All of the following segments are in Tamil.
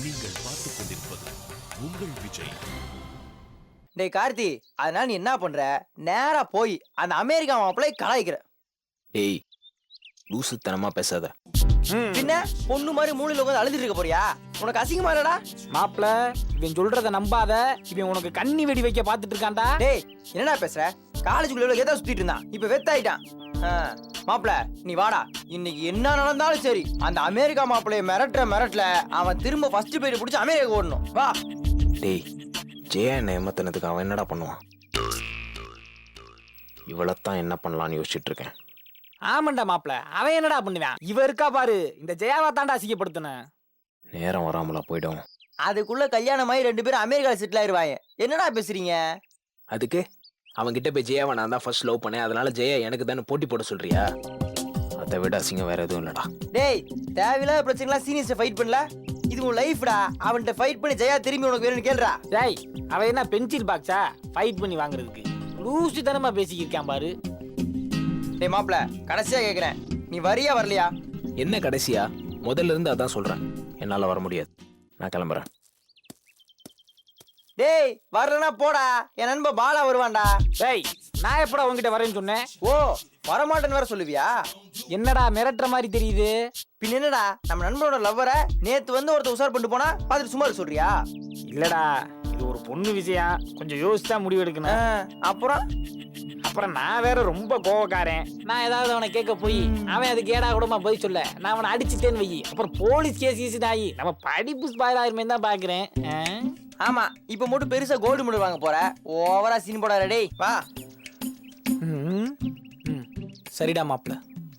நீங்கள் பார்த்துக் கொண்டிருப்பது உங்கள் விஜய். டேய் கார்த்தி, அதனால நீ என்ன பண்ற, நேரா போய் அந்த அமெரிக்கா மாப்பிள்ளை கலாய்க்கிற. ஏய் லூசுத்தனமா பேசாத. பின்ன பொண்ணு மாதிரி மூலையில உட்காந்து அழுதுட்டு இருக்க போறியா? உனக்கு அசிங்கமா இல்லடா? மாப்பிள, இவன் சொல்றத நம்பாத. இவன் உனக்கு கண்ணி வெடி வைக்க பாத்துட்டு இருக்கான்டா. டேய் என்னடா பேசுற? காலேஜுக்குள்ள எதா சுத்திட்டு இருந்தான், இப்ப வெத்தாயிட்டான். மாப்பிள நீ வாடா, இன்னைக்கு என்ன நடந்தாலும் சரி அந்த அமெரிக்கா மாப்பிள்ளைய மிரட்டல அவன் திரும்ப ஃபர்ஸ்ட் பேர் பிடிச்சி அமெரிக்கா ஓடணும். வா. டேய் ஜெயா என்ன ஏமாத்தினதுக்கு அவன் என்னடா பண்ணுவான்? இவளத்தான் என்ன பண்ணலான்னு யோசிச்சுட்டு இருக்கேன். ஆமாண்டா மாப்பிள, அவன் என்னடா பண்ணுவான்? இவ இருக்கா பாரு, இந்த ஜெயாவை தாண்டா அசிங்கப்படுத்தின. நேரம் வராமலா போயிடும். அதுக்குள்ள கல்யாணமாயி 2 பேரும் அமெரிக்கால செட்டில் ஆயிருவாங்க. என்னடா பேசுறீங்க? அதுக்கு அவன்கிட்ட போய் ஜெயாவை நான் தான் ஃபர்ஸ்ட் லவ் பண்ணேன், அதனால ஜெயா எனக்கு தானே போட்டி போட சொல்றியா? அதை விட அசிங்கம் வேற எதுவும் இல்லடா. டேய் தேவையில்லாத பிரச்சனைலாம் சீனியர்ஸ் ஃபைட் பண்ணல, இது உன் லைஃப்டா. அவன்கிட்ட ஃபைட் பண்ணி ஜெயா திரும்பி உனக்கு வேணும்னு கேளுடா. டேய் அவன் என்ன பென்சில் பாக்ஸா ஃபைட் பண்ணி வாங்குறதுக்கு? லூசு தனமா பேசிக்கிருக்கான் பாரு. டேய் மாப்பிள, கடைசியா கேக்குறேன், நீ வரியா வரலையா? என்ன கடைசியா? முதல்ல இருந்து அதான் சொல்றேன், என்னால வர முடியாது, நான் கிளம்புறேன். டேய் வரலனா போடா, என் நண்பன் பாலா வருவான்டா. டேய் நான் எப்படா உன்கிட்ட வரேன்னு சொன்னேன்? ஓ வரமாட்டேன்னு வேற சொல்லுவியா? என்னடா மிரட்டுற மாதிரி தெரியுது? பின் என்னடா, நம்ம நண்பனோட லவ்வரை நேத்து வந்து ஒருத்த உசார் பண்ணிட்டு போனா பார்த்துட்டு சும்மா இருக்க சொல்றியா? இல்லடா, இது ஒரு பொண்ணு விஷயம், கொஞ்சம் யோசிச்சா முடிவு எடுக்கணும். அப்புறம் நான் வேற ரொம்ப கோவக்காரன். நான் ஏதாவது அவனை கேட்க போய் அவன் அதுக்கு ஏடா கூடமா போய் சொல்ல நான் அவனை அடிச்சுட்டேன்னு வை, அப்புறம் போலீஸ் கேஸ் ஆகி நம்ம படிப்பு ஸ்பாயில் ஆயிருமே தான் பாக்குறேன். ஆமா இப்ப மட்டும் பெருசா கோல்டு மெடல் வாங்க போற, ஓவரா சீன் போடாத. டேய் வா. சரிடா மாப்பிள,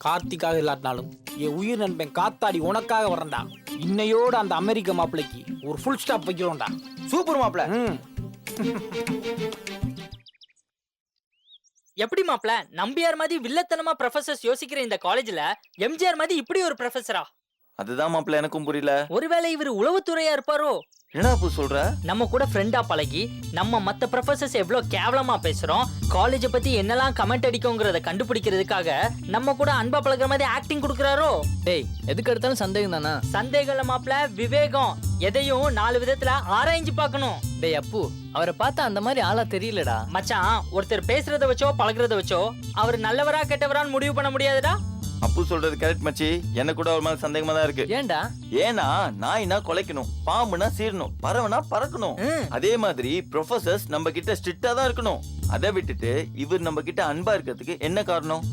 கார்த்திக்காக இல்லாட்டினாலும் என் உயிர் நண்பன் காத்தாடி உனக்காக வரண்டா. இன்னையோட அந்த அமெரிக்க மாப்பிளைக்கு ஒரு ஃபுல் ஸ்டாப் வைக்கிறோம்டா. சூப்பர் மாப்பிள. எப்படி மாப்ள, நம்பியார் மாதிரி வில்லத்தனமா ப்ரொஃபசர்ஸ் யோசிக்கிற இந்த காலேஜ்ல எம்ஜிஆர் மாதிரி இப்படி ஒரு ப்ரொஃபசரா? அதுதான் மாப்பிள எனக்கும் புரியல. ஒருவேளை இவர் உளவுத்துறையா இருப்பாரோ? என்னடா பூ சொல்ற? நம்ம கூட ஃப்ரெண்டா பழகி நம்ம மத்த ப்ரொஃபசர்ஸ் எவ்வளவு கேவலமா பேசுறோம், காலேஜ பத்தி என்னெல்லாம் கமெண்ட் அடிக்கும்ங்கறத கண்டுபிடிக்கிறதுக்காக நம்ம கூட அன்பா பழகுற மாதிரி ஆக்டிங் கொடுக்கறாரோ? டேய் எதுக்கு எடுத்தாலும் சந்தேகம் தானா? சந்தேகம் இல்ல மாப்ள, விவேகம். எதையும் 4 விதத்துல ஆராய்ஞ்சு பார்க்கணும். டேய் அப்பு, அவரை பார்த்தா அந்த மாதிரி ஆளா தெரியலடா. மச்சான், ஒருத்தர் பேசுறத வச்சோ பழகுறத வச்சோ அவர் நல்லவரா கெட்டவரான்னு முடிவு பண்ண முடியாதுடா. அப்பு சொல்றது கரெக்ட் மச்சி, எனக்கு கூட ஒரு மாதிரி சந்தேகமா தான் இருக்கு. ஏன்டா? ஏன்னா நாய்னா குலைக்கணும், பாம்புனா சீரணும், பறவைனா பறக்கணும். அதே மாதிரி ப்ரொஃபசர்ஸ் நம்ம கிட்ட ஸ்ட்ரிக்டா தான் இருக்கணும். அதை விட்டுட்டு இவர் நம்ம கிட்ட அன்பா இருக்கிறதுக்கு என்ன காரணம்?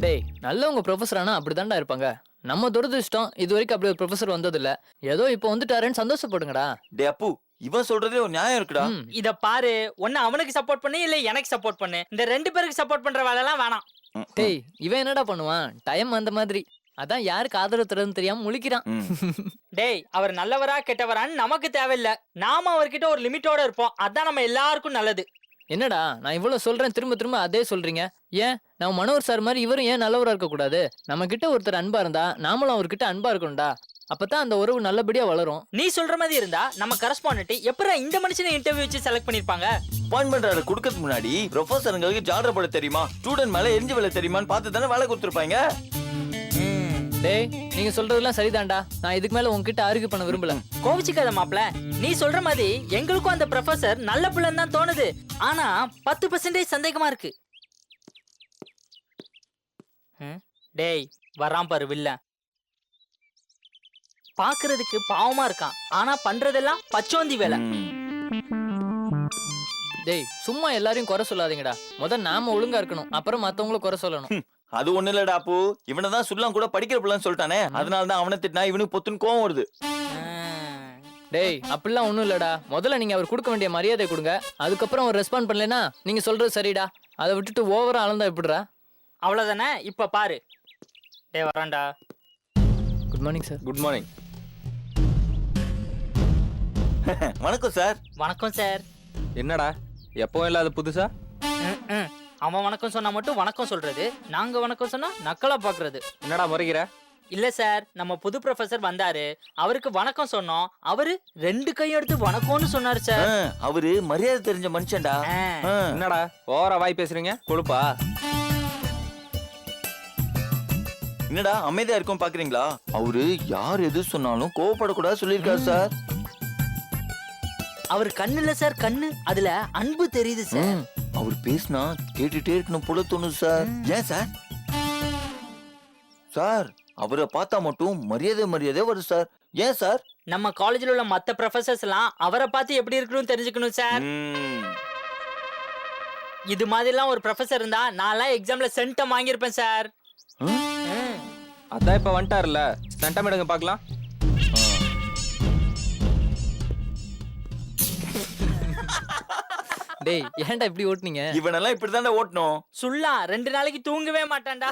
டேய் நல்லவங்க ப்ரொஃபஸர் ஆனா அப்படிதான்டா இருப்பாங்க. நம்ம துரதிருஷ்டம் இது வரைக்கும் அப்படி ஒரு ப்ரொஃபஸர் வந்தது இல்ல. ஏதோ இப்போ வந்துட்டாருன்னு சந்தோஷப்படுங்கடா. டே அப்பு, இவன் சொல்றதே ஒரு நியாயம் இருக்குடா. இத பாரு, ஒன்னு அவனுக்கு சப்போர்ட் பண்ணு இல்ல எனக்கு சப்போர்ட் பண்ணு. இந்த 2 பேருக்கு சப்போர்ட் பண்ற வேலை எல்லாம் வேணாம். டேய் இவன் என்னடா பண்ணுவான்? டைம் அந்த மாதிரி, அதான் யாருக்கு ஆதரவு தரதுன்னு தெரியாம முழிக்கிறான். டேய் அவர் நல்லவரா கெட்டவரான்னு நமக்கு தேவையில்ல, நாம அவர்கிட்ட ஒரு லிமிட்டோட இருப்போம், அதான் நம்ம எல்லாருக்கும் நல்லது. என்னடா நான் இவ்வளவு சொல்றேன், திரும்ப திரும்ப அதே சொல்றீங்க? ஏன் நம்ம மனோர் சார் மாதிரி இவரும் ஏன் நல்லவரா இருக்க கூடாது? நம்ம கிட்ட ஒருத்தர் அன்பா இருந்தா நாமளும் அவர்கிட்ட அன்பா இருக்கணும்டா. அப்பதான் அந்த உறவு நல்லபடியா வளரும். நீ சொல்ற மாதிரி இருந்தா நம்ம கரஸ்பாண்டன்ட் எப்பறம் இந்த மனுஷனை இன்டர்வியூ வச்சு செலக்ட் பண்ணிருப்பாங்க? அப்பாயின்மெண்ட் ஆர்டர் கொடுக்கிறதுக்கு முன்னாடி ப்ரொஃபசருங்களுக்கு ஜாலர் போட தெரியுமா, ஸ்டூடெண்ட் மேல எரிஞ்சு வேலை தெரியுமான்னு பார்த்து தானே வேலை கொடுத்துருப்பாங்க. டேய் நீங்க சொல்றதெல்லாம் சரிதான்டா, நான் இதுக்கு மேல உங்ககிட்ட ஆர்கியூ பண்ண விரும்பல. கோவிச்சுக்காத மாப்ள, நீ சொல்ற மாதிரி எங்களுக்கும் அந்த ப்ரொஃபசர் நல்ல பிள்ளைன்னு தான் தோணுது. ஆனா 10% சந்தேகமா இருக்கு. டேய் வரான் பாரு வில்ல, பாக்குறதுக்கு பாவமா இருக்கான், ஆனா பண்றதெல்லாம் பச்சோந்தி வேலை. டேய் சும்மா எல்லாரையும் குறை சொல்லாதீங்கடா. முதல்ல நாம ஒழுங்கா இருக்கணும், அப்புறம் மத்தவங்கள குறை சொல்லணும். அது ஒண்ணு இல்லடா அப்பு, இவனதான் சுல்லாம் கூட படிக்கிற பிள்ளைன்னு சொல்லிட்டானே, அதனாலதான் அவனை திட்டினா இவனுக்கு பொத்துன்னு கோவம் வருது. டேய் அப்படிலாம் ஒண்ணும் இல்லடா. முதல்ல நீங்க அவர் கொடுக்க வேண்டிய மரியாதை கொடுங்க, அதுக்கப்புறம் அவர் ரெஸ்பாண்ட் பண்ணலனா நீங்க சொல்றது சரிடா. அதை விட்டுட்டு ஓவரா அளந்தா எப்படிடா? அவ்வளவுதானே, இப்ப பாரு. டேய் வரான்டா. Good morning sir. Good morning. வணக்கம் சார். வணக்கம் சார். என்னடா எப்பவும் இல்லாத புதுசா? அவன் வணக்கம் சொன்னா மட்டும் வணக்கம் சொல்றது, நாங்க வணக்கம் சொன்னா நக்கலா பாக்குறது. என்னடா முறைகிற? இல்ல சார், நம்ம புது ப்ரொஃபசர் வந்தாரு, அவருக்கு வணக்கம் சொன்னோம், அவரு 2 கையும் எடுத்து வணக்கம்னு சொன்னாரு சார். அவரு மரியாதை தெரிஞ்ச மனுஷன்டா. என்னடா ஓவரா வாய் பேசுறீங்க? கொழுப்பா? என்னடா அமைதியா இருக்கும் பாக்குறீங்களா? அவரு யார் எது சொன்னாலும் கோவப்படக்கூடாது சொல்லியிருக்காரு சார். அவர் கண்ணுல சார் கண்ணு, அதுல அன்பு தெரியுது சார். அவர் பேசினா கேட்டுட்டே இருக்கணும் போல தோணுது சார். ஏன் சார்? சார் அவரை பார்த்தா மட்டும் மரியாதை வருது சார். ஏன் சார்? நம்ம காலேஜ்ல உள்ள மத்த ப்ரொஃபசர்ஸ் எல்லாம் அவரை பார்த்து எப்படி இருக்கணும்னு தெரிஞ்சுக்கணும் சார். இது மாதிரிலாம் ஒரு ப்ரொஃபசர் இருந்தா நான்லாம் எக்ஸாம்ல சென்டம் வாங்கியிருப்பேன் சார். அதான் இப்ப வந்துட்டாருல, சென்டம் எடுங்க பார்க்கலாம். டேய் ஏன்டா இப்படி ஓட்டுனீங்க? இவனெல்லாம் இப்படிதான்டா ஓட்டணும். சுல்லா 2 நாளைக்கு தூங்கவே மாட்டான்டா.